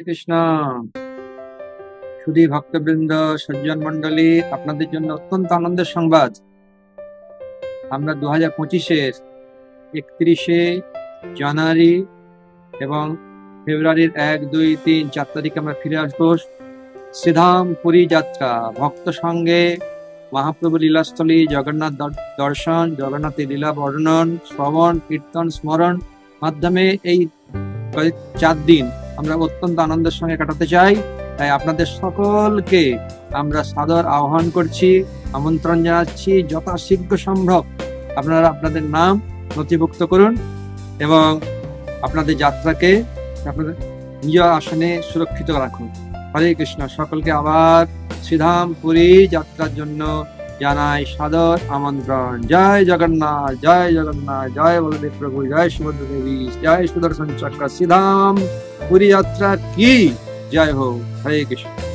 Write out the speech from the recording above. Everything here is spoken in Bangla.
কৃষ্ণ। সুধী ভক্তবৃন্দ, সজ্জন মন্ডলী, আপনাদের জন্য অত্যন্ত আনন্দের সংবাদ। আমরা 2025-এর 31শে জানুয়ারি এবং ফেব্রুয়ারির 1, 2, 3, 4 তারিখে আমরা ফিরে আসবো। শ্রীধাম পুরী যাত্রা, ভক্ত সঙ্গে মহাপ্রভু লীলাস্থলী, জগন্নাথ দর্শন, জগন্নাথের লীলা বর্ণন, শ্রবণ, কীর্তন, স্মরণ মাধ্যমে এই 4 দিন আমরা অত্যন্ত আনন্দের সঙ্গে কাটাতে চাই। তাই আপনাদের সকলকে আমরা সাদর আহ্বান করছি, আমন্ত্রণ জানাচ্ছি। যথাশীঘ্র সম্ভব আপনারা আপনাদের নাম নথিভুক্ত করুন এবং আপনাদের যাত্রাকে আপনাদের নিজ আসনে সুরক্ষিত রাখুন। হরে কৃষ্ণ। সকলকে আবার শ্রীধাম পুরী যাত্রার জন্য জানাই সাদর আমন্ত্রণ। জয় জগন্নাথ, জয় জগন্নাথ, জয় বলদেব প্রভু, জয় সুভদ্রা দেবী, জয় সুদর্শন চক্র। শ্রীধাম পুরী যাত্রা কি জয় হোক। হরে কৃষ্ণ।